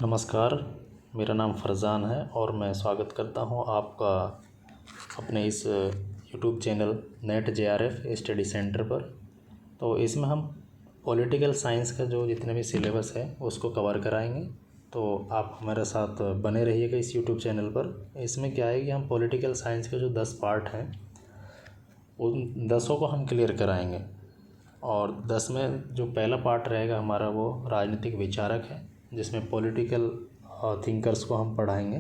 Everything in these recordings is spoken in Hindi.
नमस्कार, मेरा नाम फरज़ान है और मैं स्वागत करता हूं आपका अपने इस YouTube channel net JRF study centre पर। तो इसमें हम पॉलिटिकल साइंस का जो जितने भी सिलेबस है उसको कवर कराएंगे। तो आप हमारे साथ बने रहिएगा इस यूट्यूब चैनल पर। इसमें क्या है कि हम पॉलिटिकल साइंस के जो 10 पार्ट हैं उन 10 को हम क्लियर कराएंगे। और 10 में जो पहला पार्ट रहेगा हमारा वो राजनीतिक विचारक है, जिसमें पॉलिटिकल थिंकर्स को हम पढ़ाएंगे।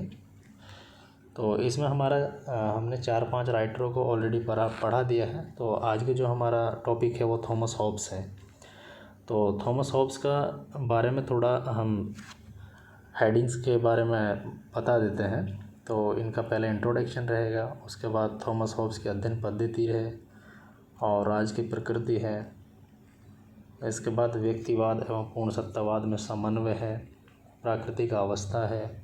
तो इसमें हमारा हमने 4-5 राइटरों को ऑलरेडी पढ़ा दिया है। तो आज के जो हमारा टॉपिक है वो थॉमस हॉब्स है। तो थॉमस हॉब्स का बारे में थोड़ा हम हेडिंग्स के बारे में बता देते हैं। तो इनका पहले इंट्रोडक्शन रहेगा, उसके बाद थॉमस हॉब्स की अध्ययन पद्धति है और राज की प्रकृति है। इसके बाद व्यक्तिवाद एवं पूर्ण सत्तावाद में समन्वय है, प्राकृतिक अवस्था है,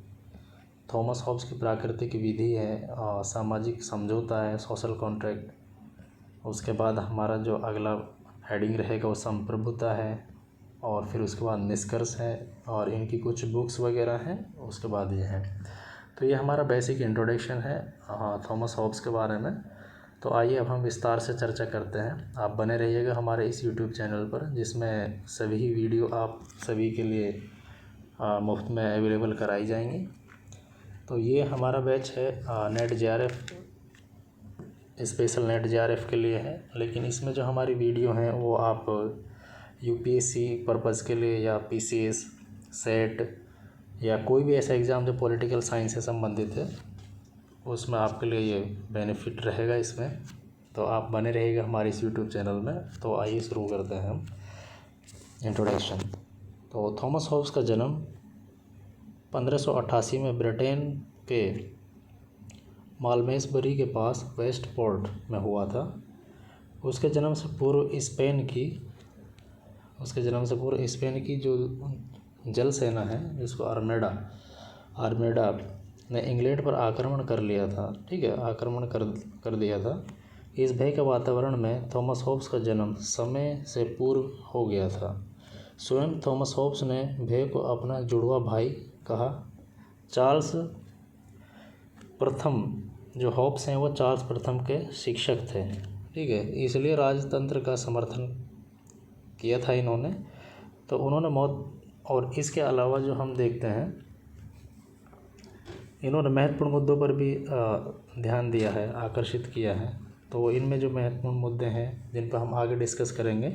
थॉमस हॉब्स की प्राकृतिक विधि है, सामाजिक समझौता है, सोशल कॉन्ट्रैक्ट। उसके बाद हमारा जो अगला हेडिंग रहेगा वो संप्रभुता है, और फिर उसके बाद निष्कर्ष है और इनकी कुछ बुक्स वगैरह हैं, उसके बाद ये है। तो ये हमारा बेसिक इंट्रोडक्शन है थॉमस हॉब्स के बारे में। तो आइए अब हम विस्तार से चर्चा करते हैं। आप बने रहिएगा हमारे इस यूट्यूब चैनल पर, जिसमें सभी वीडियो आप सभी के लिए मुफ्त में अवेलेबल कराई जाएंगी। तो ये हमारा बैच है net JRF, special net JRF के लिए है। लेकिन इसमें जो हमारी वीडियो हैं वो आप यूपीएससी पर्पज़ के लिए या पीसीएस, सेट या कोई भी ऐसा एग्ज़ाम जो पॉलिटिकल साइंस से संबंधित है उसमें आपके लिए ये बेनिफिट रहेगा इसमें। तो आप बने रहिएगा हमारे इस यूट्यूब चैनल में। तो आइए शुरू करते हैं हम इंट्रोडक्शन। तो थॉमस हॉब्स का जन्म 1588 में ब्रिटेन के मालमेसबरी के पास वेस्टपोर्ट में हुआ था। उसके जन्म से पूर्व स्पेन की जो जल सेना है, जिसको आर्मेडा ने इंग्लैंड पर आक्रमण कर लिया था, ठीक है, आक्रमण कर दिया था। इस भय के वातावरण में थॉमस हॉब्स का जन्म समय से पूर्व हो गया था। स्वयं थॉमस हॉब्स ने भय को अपना जुड़वा भाई कहा। चार्ल्स प्रथम, जो हॉब्स हैं वो चार्ल्स प्रथम के शिक्षक थे, ठीक है, इसलिए राजतंत्र का समर्थन किया था इन्होंने। तो उन्होंने मौत, और इसके अलावा जो हम देखते हैं इन्होंने महत्वपूर्ण मुद्दों पर भी ध्यान दिया है, आकर्षित किया है। तो इनमें जो महत्वपूर्ण मुद्दे हैं जिन पर हम आगे डिस्कस करेंगे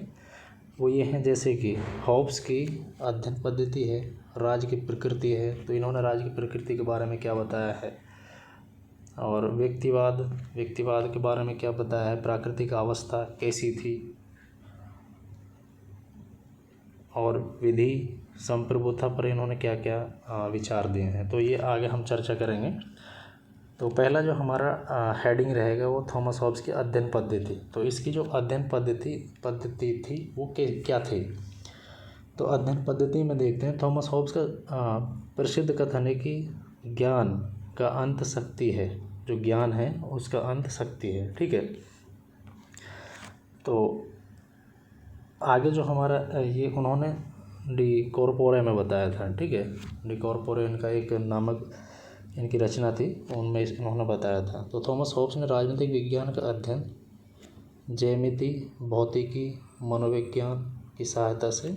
वो ये हैं, जैसे कि हॉब्स की अध्ययन पद्धति है, राज की प्रकृति है, तो इन्होंने राज की प्रकृति के बारे में क्या बताया है, और व्यक्तिवाद के बारे में क्या बताया है, प्राकृतिक अवस्था कैसी थी, और विधि संप्रभुता पर इन्होंने क्या क्या विचार दिए हैं। तो ये आगे हम चर्चा करेंगे। तो पहला जो हमारा हेडिंग रहेगा वो थॉमस हॉब्स की अध्ययन पद्धति। तो इसकी जो अध्ययन पद्धति थी वो क्या थी। तो अध्ययन पद्धति में देखते हैं, थॉमस हॉब्स का प्रसिद्ध कथन है कि ज्ञान का अंत शक्ति है, जो ज्ञान है उसका अंत शक्ति है, ठीक है। तो आगे जो हमारा ये उन्होंने डी कॉर्पोरे में बताया था, ठीक है, डी कॉर्पोरे इनका एक नामक इनकी रचना थी, उनमें इन्होंने बताया था। तो थॉमस हॉब्स ने राजनीतिक विज्ञान का अध्ययन ज्यामिति, भौतिकी, मनोविज्ञान की सहायता से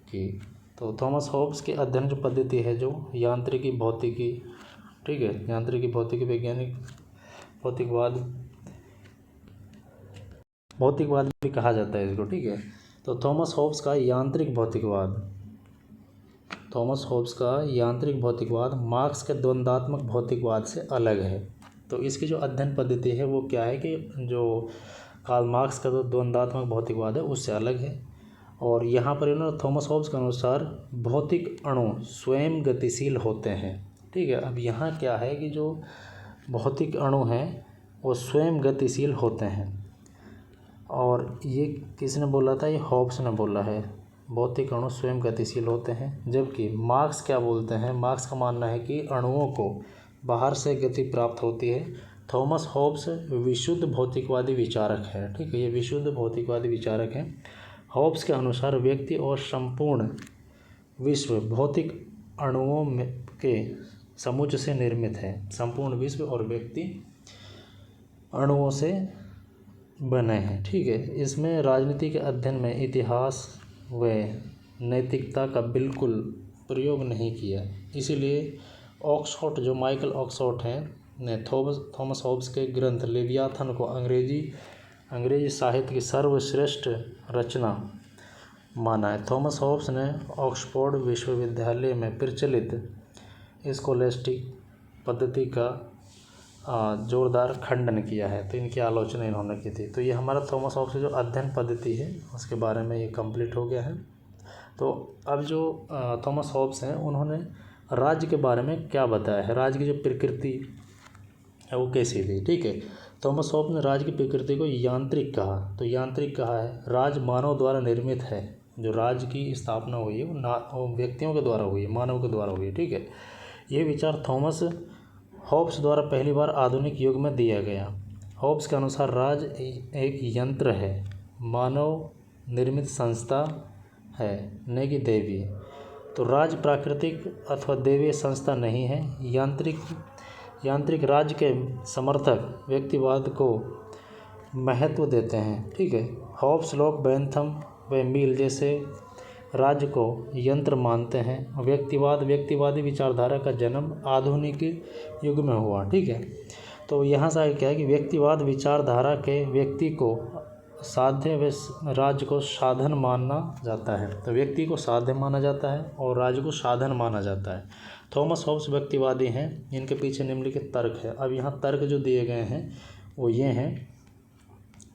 की। तो थॉमस हॉब्स की अध्ययन जो पद्धति है, जो यांत्रिकी भौतिकी, ठीक है, यांत्रिकी भौतिकी, वैज्ञानिक भौतिकवाद भी कहा जाता है इसको, ठीक है। तो थॉमस हॉब्स का यांत्रिक भौतिकवाद मार्क्स के द्वंद्वात्मक भौतिकवाद से अलग है। तो इसकी जो अध्ययन पद्धति है वो क्या है कि जो कार्ल मार्क्स का जो द्वंद्वात्मक भौतिकवाद है उससे अलग है। और यहाँ पर इन्होंने थॉमस हॉब्स के अनुसार भौतिक अणु स्वयं गतिशील होते हैं, ठीक है। अब यहाँ क्या है कि जो भौतिक अणु हैं वो स्वयं गतिशील होते हैं, और ये किसने बोला था, ये हॉब्स ने बोला है, भौतिक अणु स्वयं गतिशील होते हैं। जबकि मार्क्स क्या बोलते हैं, मार्क्स का मानना है कि अणुओं को बाहर से गति प्राप्त होती है। थॉमस हॉब्स विशुद्ध भौतिकवादी विचारक है, ठीक है, ये विशुद्ध भौतिकवादी विचारक हैं। हॉब्स के अनुसार व्यक्ति और संपूर्ण विश्व भौतिक अणुओं में के समुच्चय से निर्मित है। संपूर्ण विश्व और व्यक्ति अणुओं से बने हैं। ठीक है, इसमें राजनीति के अध्ययन में इतिहास व नैतिकता का बिल्कुल प्रयोग नहीं किया। इसीलिए ऑक्सफोर्ड, जो माइकल ऑक्सफोर्ड हैं, ने थॉमस हॉब्स के ग्रंथ लेवियाथन को अंग्रेजी साहित्य की सर्वश्रेष्ठ रचना माना है। थॉमस हॉब्स ने ऑक्सफोर्ड विश्वविद्यालय में प्रचलित स्कॉलेस्टिक पद्धति का जोरदार खंडन किया है। तो इनकी आलोचना इन्होंने की थी। तो ये हमारा थॉमस हॉब्स की जो अध्ययन पद्धति है उसके बारे में ये कंप्लीट हो गया है। तो अब जो थॉमस हॉब्स हैं, उन्होंने राज्य के बारे में क्या बताया है, राज्य की जो प्रकृति है वो कैसी थी। ठीक है, थॉमस हॉब्स ने राज्य की प्रकृति को यांत्रिक कहा। तो यांत्रिक कहा है, राज्य मानव द्वारा निर्मित है। जो राज्य की स्थापना हुई है वो व्यक्तियों के द्वारा हुई है, मानव के द्वारा हुई है। ठीक है, ये विचार थॉमस हॉब्स द्वारा पहली बार आधुनिक युग में दिया गया। हॉब्स के अनुसार राज्य एक यंत्र है, मानव निर्मित संस्था है, न कि दैवीय। तो राज्य प्राकृतिक अथवा दैवीय संस्था नहीं है। यांत्रिक राज्य के समर्थक व्यक्तिवाद को महत्व देते हैं। ठीक है, हॉब्स, लॉक, बेंथम व मिल जैसे राज्य को यंत्र मानते हैं। व्यक्तिवादी विचारधारा का जन्म आधुनिक युग में हुआ। ठीक है, तो यहाँ से क्या है कि व्यक्तिवाद विचारधारा के व्यक्ति को साध्य व राज्य को साधन माना जाता है। तो व्यक्ति को साध्य माना जाता है और राज्य को साधन माना जाता है। थॉमस हॉब्स व्यक्तिवादी हैं। इनके पीछे निम्नलिखित तर्क है। अब यहाँ तर्क जो दिए गए हैं वो ये हैं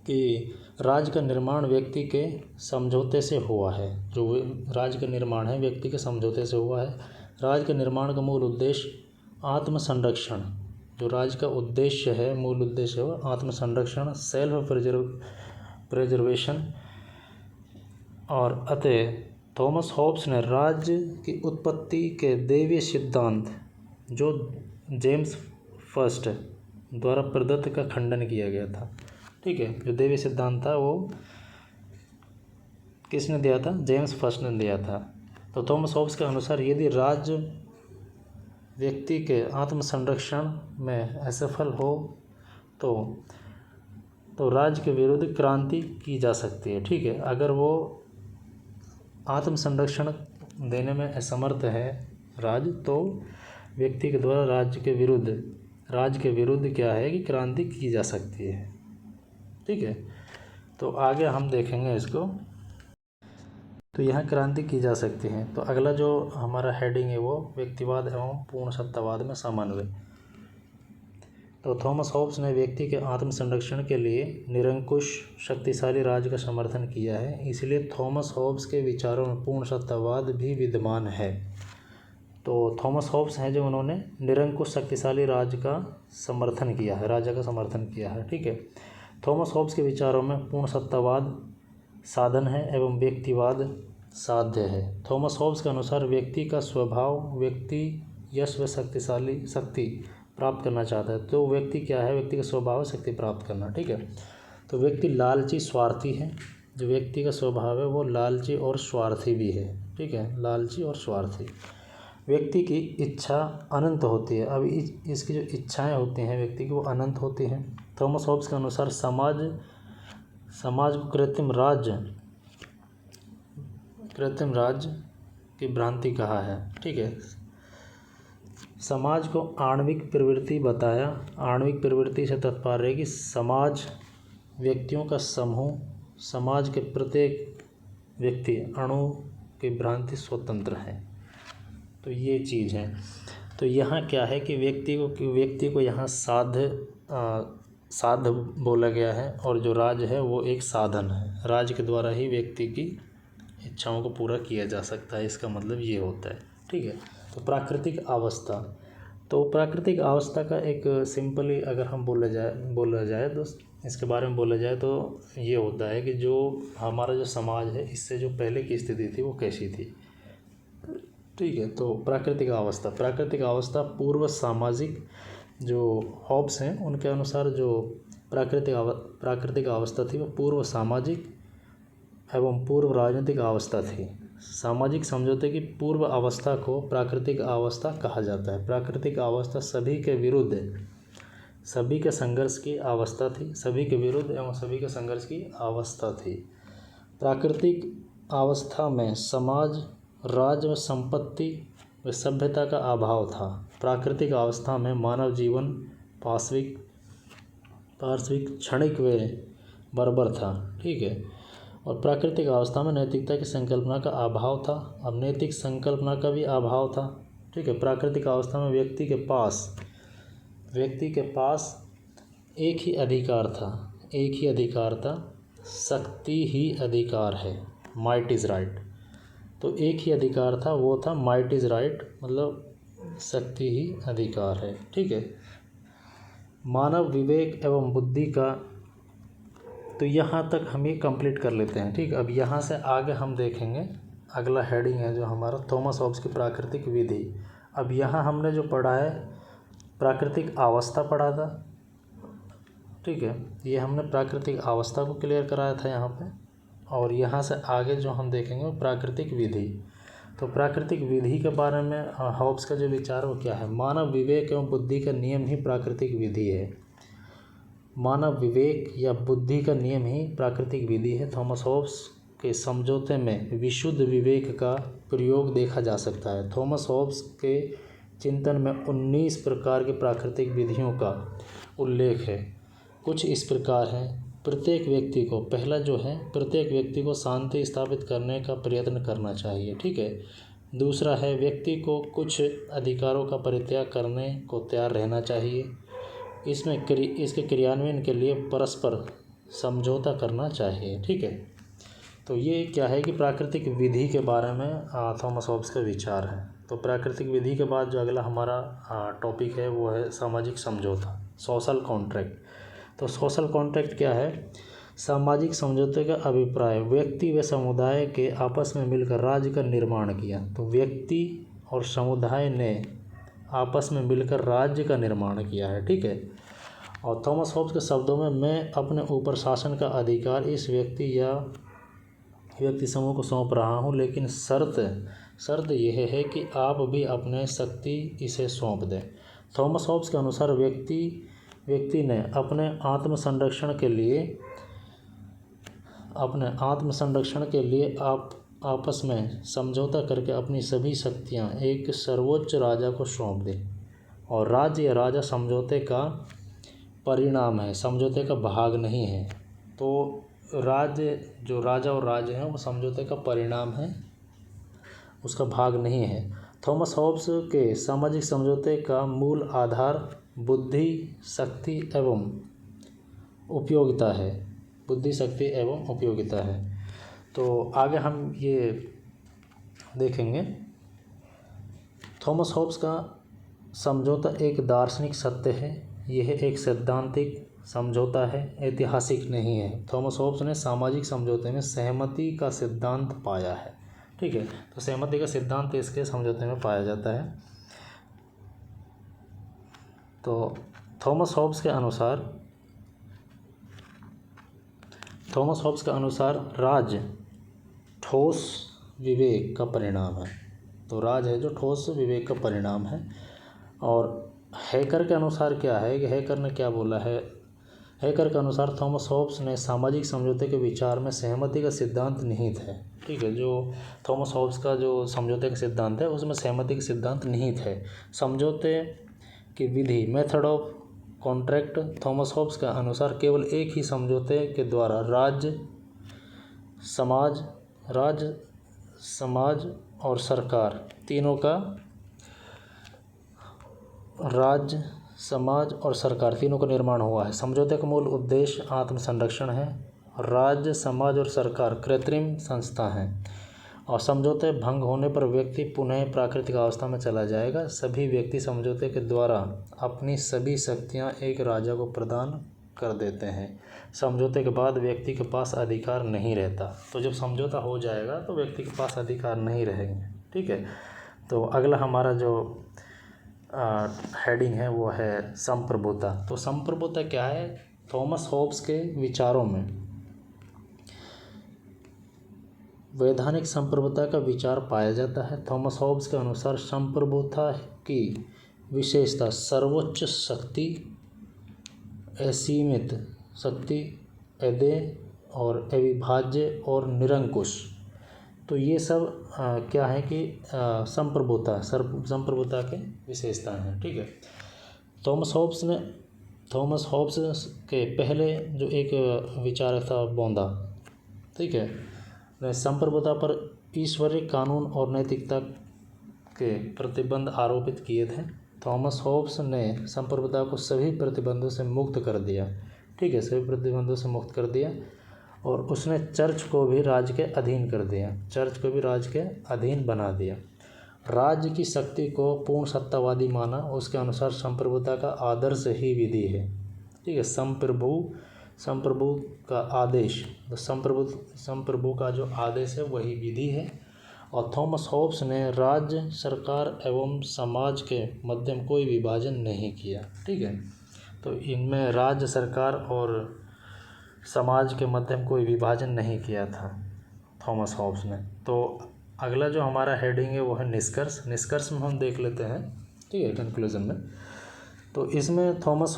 कि राज्य का निर्माण व्यक्ति के समझौते से हुआ है। जो राज्य का निर्माण है व्यक्ति के समझौते से हुआ है। राज्य के निर्माण का मूल उद्देश्य आत्म संरक्षण, जो राज्य का उद्देश्य है, मूल उद्देश्य है वो आत्म संरक्षण, सेल्फ प्रिजर्वेशन। और अतः थॉमस हॉब्स ने राज्य की उत्पत्ति के दैवीय सिद्धांत, जो जेम्स फर्स्ट द्वारा प्रदत्त, का खंडन किया गया था। ठीक है, जो दैवीय सिद्धांत था वो किसने दिया था? जेम्स फर्स्ट ने दिया था। तो थॉमस हॉब्स के अनुसार यदि राज्य व्यक्ति के आत्म संरक्षण में असफल हो तो राज्य के विरुद्ध क्रांति की जा सकती है। ठीक है, अगर वो आत्म संरक्षण देने में असमर्थ है राज्य, तो व्यक्ति के द्वारा राज्य के विरुद्ध क्या है कि क्रांति की जा सकती है। ठीक है, तो आगे हम देखेंगे इसको। तो यहाँ क्रांति की जा सकती है। तो अगला जो हमारा हेडिंग है वो व्यक्तिवाद एवं पूर्ण सत्तावाद में समन्वय। तो थॉमस हॉब्स ने व्यक्ति के आत्म संरक्षण के लिए निरंकुश शक्तिशाली राज्य का समर्थन किया है। इसलिए थॉमस हॉब्स के विचारों में पूर्ण सत्तावाद भी विद्यमान है। तो थॉमस हॉब्स हैं जो उन्होंने निरंकुश शक्तिशाली राज्य का समर्थन किया है, राज्य का समर्थन किया है। ठीक है, थॉमस हॉब्स के विचारों में पूर्ण सत्तावाद साधन है एवं व्यक्तिवाद साध्य है। थॉमस हॉब्स के अनुसार व्यक्ति का स्वभाव, व्यक्ति यश व शक्ति प्राप्त करना चाहता है। तो व्यक्ति क्या है? व्यक्ति का स्वभाव है शक्ति प्राप्त करना। ठीक है, तो व्यक्ति लालची स्वार्थी है। जो व्यक्ति का स्वभाव है वो लालची और स्वार्थी भी है। ठीक है, लालची और स्वार्थी। व्यक्ति की इच्छा अनंत होती है। अब इसकी जो इच्छाएं होती हैं व्यक्ति की वो अनंत होती हैं। थॉमस हॉब्स के अनुसार समाज को कृत्रिम राज्य की भ्रांति कहा है। ठीक है, समाज को आणविक प्रवृत्ति बताया। आणविक प्रवृत्ति से तात्पर्य है कि समाज व्यक्तियों का समूह, समाज के प्रत्येक व्यक्ति अणु की भ्रांति स्वतंत्र है। तो ये चीज़ है। तो यहाँ क्या है कि व्यक्ति को यहाँ साध बोला गया है और जो राज्य है वो एक साधन है। राज्य के द्वारा ही व्यक्ति की इच्छाओं को पूरा किया जा सकता है, इसका मतलब ये होता है। ठीक है, तो प्राकृतिक अवस्था। तो प्राकृतिक अवस्था का एक सिंपली अगर हम बोला जाए तो इसके बारे में बोला जाए तो ये होता है कि जो हमारा जो समाज है इससे जो पहले की स्थिति थी वो कैसी थी। ठीक है, तो प्राकृतिक अवस्था पूर्व सामाजिक, जो हॉब्स हैं उनके अनुसार जो प्राकृतिक अवस्था थी वो पूर्व सामाजिक एवं पूर्व राजनीतिक अवस्था थी। सामाजिक समझौते की पूर्व अवस्था को प्राकृतिक अवस्था कहा जाता है। प्राकृतिक अवस्था सभी के विरुद्ध, सभी के संघर्ष की अवस्था थी, सभी के विरुद्ध एवं सभी के संघर्ष की अवस्था थी। प्राकृतिक अवस्था में समाज, राज्य व संपत्ति व सभ्यता का अभाव था। प्राकृतिक अवस्था में मानव जीवन पार्श्विक, क्षणिक व बर्बर था। ठीक है। और प्राकृतिक अवस्था में नैतिकता की संकल्पना का अभाव था। अब नैतिक संकल्पना का भी अभाव था। ठीक है। प्राकृतिक अवस्था में व्यक्ति के पास एक ही अधिकार था, शक्ति ही अधिकार है, माइट इज़ राइट। तो एक ही अधिकार था, वो था माइट इज़ राइट, मतलब शक्ति ही अधिकार है। ठीक है। मानव विवेक एवं बुद्धि का, तो यहाँ तक हम ये कंप्लीट कर लेते हैं। ठीक। अब यहाँ से आगे हम देखेंगे, अगला हेडिंग है जो हमारा थॉमस हॉब्स की प्राकृतिक विधि। अब यहाँ हमने जो पढ़ा है प्राकृतिक अवस्था पढ़ा था। ठीक है। ये हमने प्राकृतिक अवस्था को क्लियर कराया था यहाँ पे। और यहाँ से आगे जो हम देखेंगे वो प्राकृतिक विधि। तो प्राकृतिक विधि के बारे में हॉब्स का जो विचार वो क्या है? मानव विवेक एवं बुद्धि का नियम ही प्राकृतिक विधि है। मानव विवेक या बुद्धि का नियम ही प्राकृतिक विधि है। थॉमस हॉब्स के समझौते में विशुद्ध विवेक का प्रयोग देखा जा सकता है। थॉमस हॉब्स के चिंतन में 19 प्रकार की प्राकृतिक विधियों का उल्लेख है। कुछ इस प्रकार हैं। प्रत्येक व्यक्ति को शांति स्थापित करने का प्रयत्न करना चाहिए। ठीक है। दूसरा है, व्यक्ति को कुछ अधिकारों का परित्याग करने को तैयार रहना चाहिए। इसके क्रियान्वयन के लिए परस्पर समझौता करना चाहिए। ठीक है। तो ये क्या है कि प्राकृतिक विधि के बारे में थॉमस हॉब्स का विचार है। तो प्राकृतिक विधि के बाद जो अगला हमारा टॉपिक है वो है सामाजिक समझौता, सोशल कॉन्ट्रैक्ट। तो सोशल कॉन्ट्रैक्ट क्या है? सामाजिक समझौते का अभिप्राय व्यक्ति व समुदाय के आपस में मिलकर राज्य का निर्माण किया। तो व्यक्ति और समुदाय ने आपस में मिलकर राज्य का निर्माण किया है। ठीक है। और थॉमस हॉब्स के शब्दों में, मैं अपने ऊपर शासन का अधिकार इस व्यक्ति समूह को सौंप रहा हूँ, लेकिन शर्त यह है कि आप भी अपने शक्ति इसे सौंप दें। थॉमस हॉब्स के अनुसार व्यक्ति ने अपने आत्मसंरक्षण के लिए आप आपस में समझौता करके अपनी सभी शक्तियाँ एक सर्वोच्च राजा को सौंप दें। और राज्य या राजा समझौते का परिणाम है, समझौते का भाग नहीं है। तो जो राजा और राज्य हैं वो समझौते का परिणाम है, उसका भाग नहीं है। थॉमस हॉब्स के सामाजिक समझौते का मूल आधार बुद्धि, शक्ति एवं उपयोगिता है। तो आगे हम ये देखेंगे। थॉमस हॉब्स का समझौता एक दार्शनिक सत्य है। यह एक सैद्धांतिक समझौता है, ऐतिहासिक नहीं है। थॉमस हॉब्स ने सामाजिक समझौते में सहमति का सिद्धांत पाया है। ठीक है। तो सहमति का सिद्धांत इसके समझौते में पाया जाता है। तो थॉमस हॉब्स के अनुसार राज्य ठोस विवेक का परिणाम है। तो राज है जो ठोस विवेक का परिणाम है। और हैकर के अनुसार क्या है कि हैकर ने क्या बोला है? हैकर के अनुसार थॉमस हॉब्स ने सामाजिक समझौते के विचार में सहमति का सिद्धांत निहित है। ठीक है। जो थॉमस हॉब्स का जो समझौते का सिद्धांत है उसमें सहमति का सिद्धांत निहित है। समझौते की विधि, method of contract, Thomas Hobbes के अनुसार केवल एक ही समझौते के द्वारा राज्य, समाज और सरकार तीनों का निर्माण हुआ है। समझौते का मूल उद्देश्य आत्मसंरक्षण है। राज्य, समाज और सरकार कृत्रिम संस्था हैं और समझौते भंग होने पर व्यक्ति पुनः प्राकृतिक अवस्था में चला जाएगा। सभी व्यक्ति समझौते के द्वारा अपनी सभी शक्तियां एक राजा को प्रदान कर देते हैं। समझौते के बाद व्यक्ति के पास अधिकार नहीं रहता। तो जब समझौता हो जाएगा तो व्यक्ति के पास अधिकार नहीं रहेंगे। ठीक है। तो अगला हमारा जो हेडिंग है वो है संप्रभुता। तो संप्रभुता क्या है? थॉमस हॉब्स के विचारों में वैधानिक संप्रभुता का विचार पाया जाता है। थॉमस हॉब्स के अनुसार संप्रभुता की विशेषता सर्वोच्च शक्ति, असीमित शक्ति, अदेय और अविभाज्य और निरंकुश। तो ये सब क्या है कि संप्रभुता के विशेषताएं हैं। ठीक है। थॉमस हॉब्स के पहले जो एक विचारक था बोंदा, ठीक है, ने संप्रभुता पर ईश्वरीय कानून और नैतिकता के प्रतिबंध आरोपित किए थे। थॉमस हॉब्स ने संप्रभुता को सभी प्रतिबंधों से मुक्त कर दिया। ठीक है, सभी प्रतिबंधों से मुक्त कर दिया और उसने चर्च को भी राज्य के अधीन कर दिया, चर्च को भी राज्य के अधीन बना दिया। राज्य की शक्ति को पूर्ण सत्तावादी माना। उसके अनुसार संप्रभुता का आदर्श ही विधि है। ठीक है, संप्रभु का आदेश, संप्रभु का जो आदेश है वही विधि है। और थॉमस हॉब्स ने राज्य, सरकार एवं समाज के मध्य कोई विभाजन नहीं किया। ठीक है, तो इनमें राज्य, सरकार और समाज के मध्य कोई विभाजन नहीं किया था थॉमस हॉब्स ने। तो अगला जो हमारा हेडिंग है वो है निष्कर्ष में हम देख लेते हैं। ठीक है, कंक्लूजन में। तो इसमें थॉमस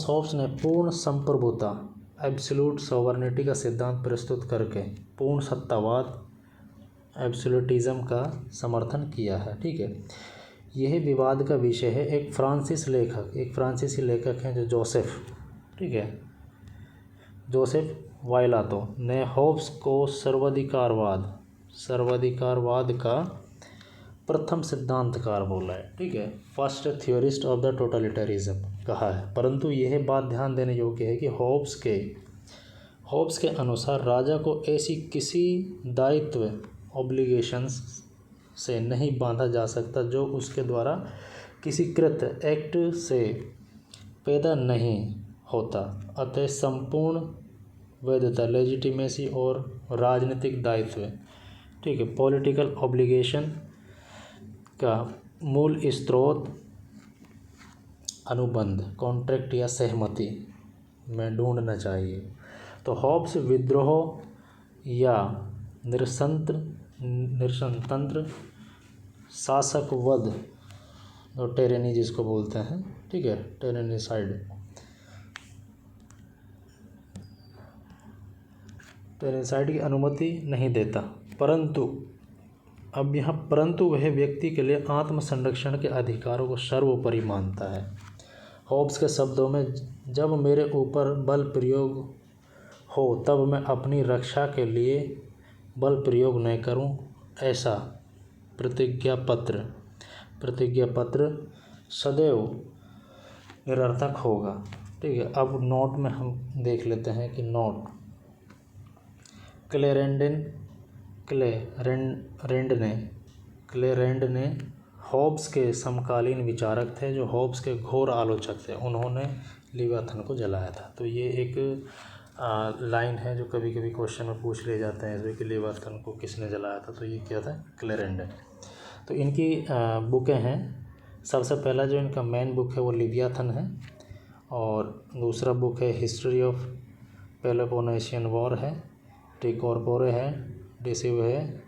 हॉब्स ने पूर्ण संप्रभुता, एब्सोल्यूट सॉवरेनिटी का सिद्धांत प्रस्तुत करके पूर्ण सत्तावाद, एब्सोल्यूटिज्म का समर्थन किया है। ठीक है, यह विवाद का विषय है। एक फ्रांसीसी लेखक हैं जो जोसेफ वायलातो ने हॉब्स को सर्वाधिकारवाद का प्रथम सिद्धांतकार बोला है। ठीक है, फर्स्ट थ्योरिस्ट ऑफ द टोटलिटरिज्म कहा है। परंतु यह बात ध्यान देने योग्य है कि हॉब्स के अनुसार राजा को ऐसी किसी दायित्व, ऑब्लिगेशंस से नहीं बांधा जा सकता जो उसके द्वारा किसी कृत्य, एक्ट से पैदा नहीं होता। अतः संपूर्ण वैधता, लेजिटिमेसी और राजनीतिक दायित्व, ठीक है, पॉलिटिकल ऑब्लिगेशन का मूल स्रोत अनुबंध, कॉन्ट्रैक्ट या सहमति में ढूंढना चाहिए। तो हॉब्स विद्रोह या निरसंतंत्र शासकवध, जो टेरेनी जिसको बोलते हैं, ठीक है, टेरेनिसाइड की अनुमति नहीं देता। परंतु वह व्यक्ति के लिए आत्म संरक्षण के अधिकारों को सर्वोपरि मानता है। हॉब्स के शब्दों में, जब मेरे ऊपर बल प्रयोग हो तब मैं अपनी रक्षा के लिए बल प्रयोग न करूं, ऐसा प्रतिज्ञा पत्र सदैव निरर्थक होगा। ठीक है, अब नोट में हम देख लेते हैं कि नोट क्लेरेंड ने हॉब्स के समकालीन विचारक थे, जो हॉब्स के घोर आलोचक थे। उन्होंने लिवाथन को जलाया था। तो ये एक लाइन है जो कभी कभी क्वेश्चन में पूछ ले जाते हैं कि लिवाथन को किसने जलाया था। तो ये क्या था? क्लेरेंड। तो इनकी बुकें हैं। सबसे पहला जो इनका मेन बुक है वो लिवियाथन है, और दूसरा बुक है हिस्ट्री ऑफ पेलोपोनेशियन वॉर है, टिकोरपोरे है, डिसिव है,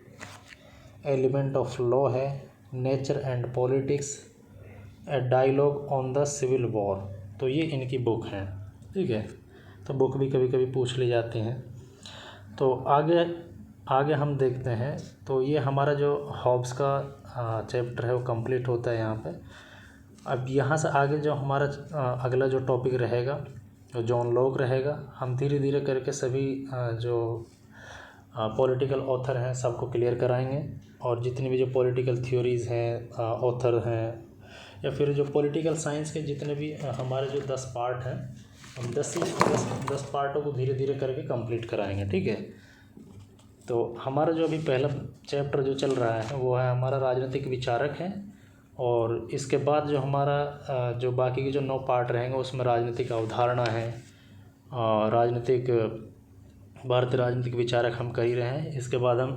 एलिमेंट ऑफ लॉ है, nature and politics, a dialogue on the civil war. तो ये इनकी बुक हैं। ठीक है, तो बुक भी कभी कभी पूछ ली जाती हैं। तो आगे हम देखते हैं। तो ये हमारा जो हॉब्स का चैप्टर है वो कंप्लीट होता है यहाँ पे। अब यहाँ से आगे जो हमारा अगला जो टॉपिक रहेगा जो जॉन लॉक रहेगा। हम धीरे धीरे करके सभी जो पॉलिटिकल ऑथर हैं सबको क्लियर कराएंगे, और जितनी भी जो पॉलिटिकल थ्योरीज़ हैं, ऑथर हैं, या फिर जो पॉलिटिकल साइंस के जितने भी हमारे जो 10 पार्ट हैं, हम 10 पार्टों को धीरे धीरे करके कंप्लीट कराएंगे। ठीक है, तो हमारा जो अभी पहला चैप्टर जो चल रहा है वो है हमारा राजनीतिक विचारक है, और इसके बाद जो हमारा जो बाकी के जो 9 पार्ट रहेंगे उसमें राजनीतिक अवधारणा है, भारतीय राजनीतिक विचारक हम कर ही रहे हैं। इसके बाद हम